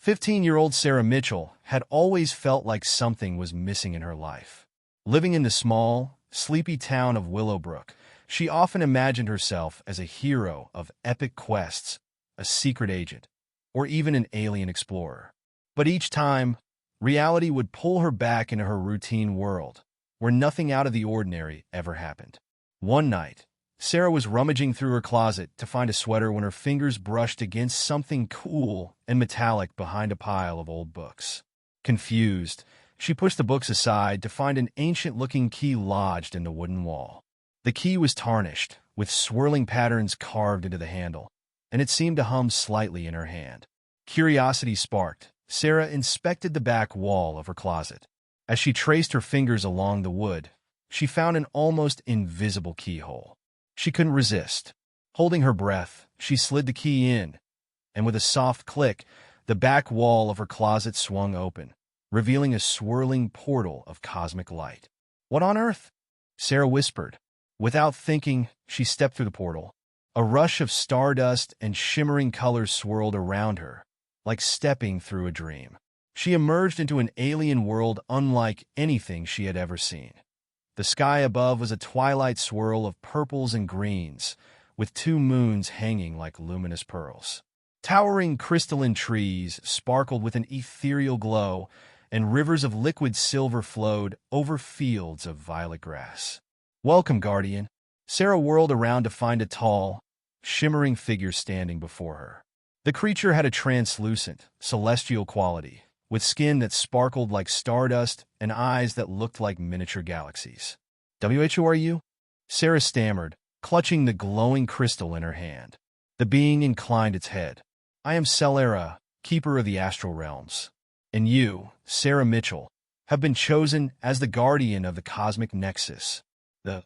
15-year-old Sarah Mitchell had always felt like something was missing in her life. Living in the small, sleepy town of Willowbrook, she often imagined herself as a hero of epic quests, a secret agent, or even an alien explorer. But each time, reality would pull her back into her routine world, where nothing out of the ordinary ever happened. One night, Sarah was rummaging through her closet to find a sweater when her fingers brushed against something cool and metallic behind a pile of old books. Confused, she pushed the books aside to find an ancient-looking key lodged in the wooden wall. The key was tarnished, with swirling patterns carved into the handle, and it seemed to hum slightly in her hand. Curiosity sparked. Sarah inspected the back wall of her closet. As she traced her fingers along the wood, she found an almost invisible keyhole. She couldn't resist. Holding her breath, she slid the key in, and with a soft click, the back wall of her closet swung open, revealing a swirling portal of cosmic light. "What on earth?" Sarah whispered. Without thinking, she stepped through the portal. A rush of stardust and shimmering colors swirled around her, like stepping through a dream. She emerged into an alien world unlike anything she had ever seen. The sky above was a twilight swirl of purples and greens, with two moons hanging like luminous pearls. Towering crystalline trees sparkled with an ethereal glow, and rivers of liquid silver flowed over fields of violet grass. "Welcome, Guardian." Sarah whirled around to find a tall, shimmering figure standing before her. The creature had a translucent, celestial quality, with skin that sparkled like stardust and eyes that looked like miniature galaxies. "Who are you?" Sarah stammered, clutching the glowing crystal in her hand. The being inclined its head. "I am Selara, keeper of the astral realms. And you, Sarah Mitchell, have been chosen as the guardian of the Cosmic Nexus." The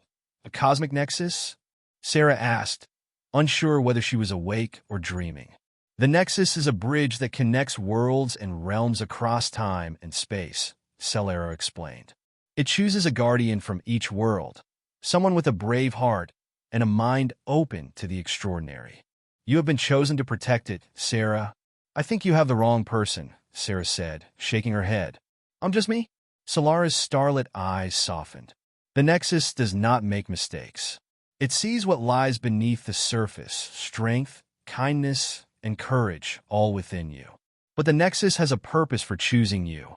Cosmic Nexus?" Sarah asked, unsure whether she was awake or dreaming. "The Nexus is a bridge that connects worlds and realms across time and space," Selara explained. "It chooses a guardian from each world, someone with a brave heart and a mind open to the extraordinary. You have been chosen to protect it, Sarah." "I think you have the wrong person," Sarah said, shaking her head. "I'm just me?" Selara's starlit eyes softened. "The Nexus does not make mistakes. It sees what lies beneath the surface, strength, kindness, and courage all within you. But the Nexus has a purpose for choosing you,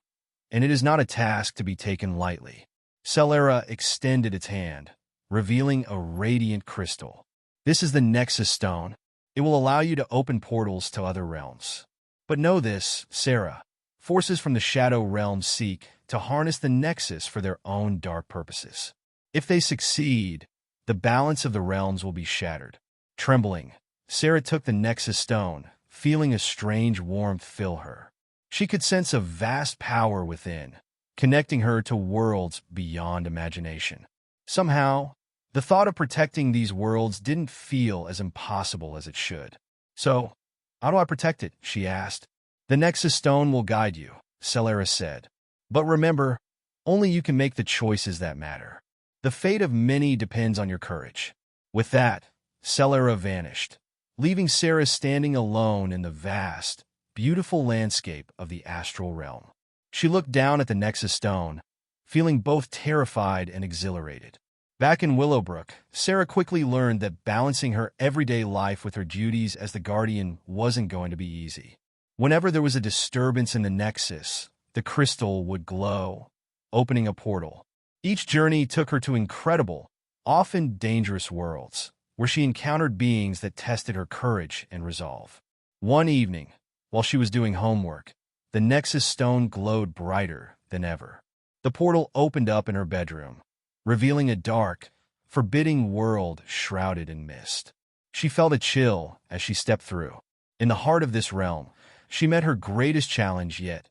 and it is not a task to be taken lightly." Selara extended its hand, revealing a radiant crystal. "This is the Nexus Stone. It will allow you to open portals to other realms. But know this, Sarah, forces from the Shadow Realm seek to harness the Nexus for their own dark purposes. If they succeed, the balance of the realms will be shattered." Trembling, Sarah took the Nexus Stone, feeling a strange warmth fill her. She could sense a vast power within, connecting her to worlds beyond imagination. Somehow, the thought of protecting these worlds didn't feel as impossible as it should. "So, how do I protect it?" she asked. "The Nexus Stone will guide you," Selara said. "But remember, only you can make the choices that matter. The fate of many depends on your courage." With that, Selara vanished, leaving Sarah standing alone in the vast, beautiful landscape of the astral realm. She looked down at the Nexus Stone, feeling both terrified and exhilarated. Back in Willowbrook, Sarah quickly learned that balancing her everyday life with her duties as the Guardian wasn't going to be easy. Whenever there was a disturbance in the Nexus, the crystal would glow, opening a portal. Each journey took her to incredible, often dangerous worlds, where she encountered beings that tested her courage and resolve. One evening, while she was doing homework, the Nexus Stone glowed brighter than ever. The portal opened up in her bedroom, revealing a dark, forbidding world shrouded in mist. She felt a chill as she stepped through. In the heart of this realm, she met her greatest challenge yet,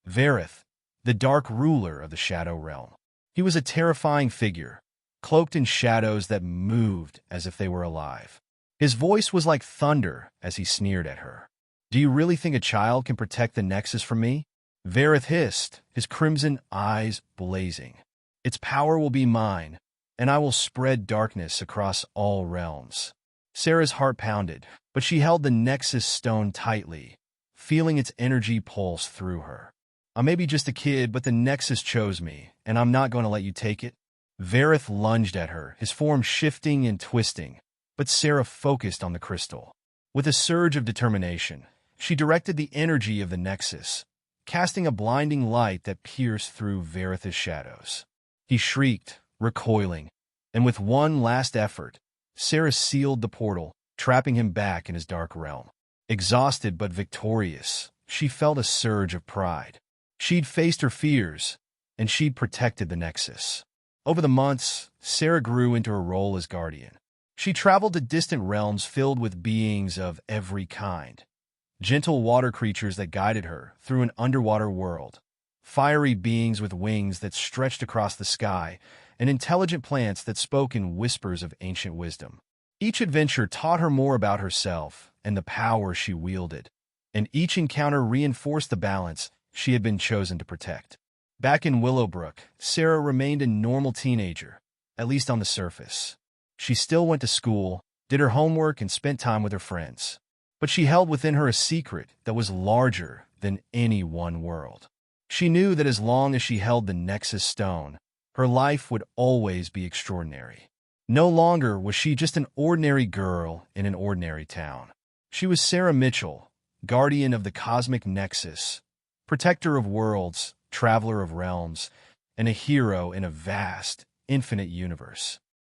Vareth, the dark ruler of the Shadow Realm. He was a terrifying figure, cloaked in shadows that moved as if they were alive. His voice was like thunder as he sneered at her. "Do you really think a child can protect the Nexus from me?" Vareth hissed, his crimson eyes blazing. "Its power will be mine, and I will spread darkness across all realms." Sarah's heart pounded, but she held the Nexus Stone tightly, feeling its energy pulse through her. I may be just a kid, but the Nexus chose me, and I'm not going to let you take it. Vareth lunged at her, his form shifting and twisting, but Selara focused on the crystal. With a surge of determination, she directed the energy of the Nexus, casting a blinding light that pierced through Vareth's shadows. He shrieked, recoiling, and with one last effort, Selara sealed the portal, trapping him back in his dark realm. Exhausted but victorious, she felt a surge of pride. She'd faced her fears, and she'd protected the Nexus. Over the months, Selara grew into her role as guardian. She traveled to distant realms filled with beings of every kind. Gentle water creatures that guided her through an underwater world, fiery beings with wings that stretched across the sky, and intelligent plants that spoke in whispers of ancient wisdom. Each adventure taught her more about herself and the power she wielded, and each encounter reinforced the balance she had been chosen to protect. Back in Willowbrook, Selara remained a normal teenager, at least on the surface. She still went to school, did her homework, and spent time with her friends. But she held within her a secret that was larger than any one world. She knew that as long as she held the Nexus Stone, her life would always be extraordinary. No longer was she just an ordinary girl in an ordinary town. She was Selara Mitchell, guardian of the Cosmic Nexus, protector of worlds, traveler of realms, and a hero in a vast, infinite universe.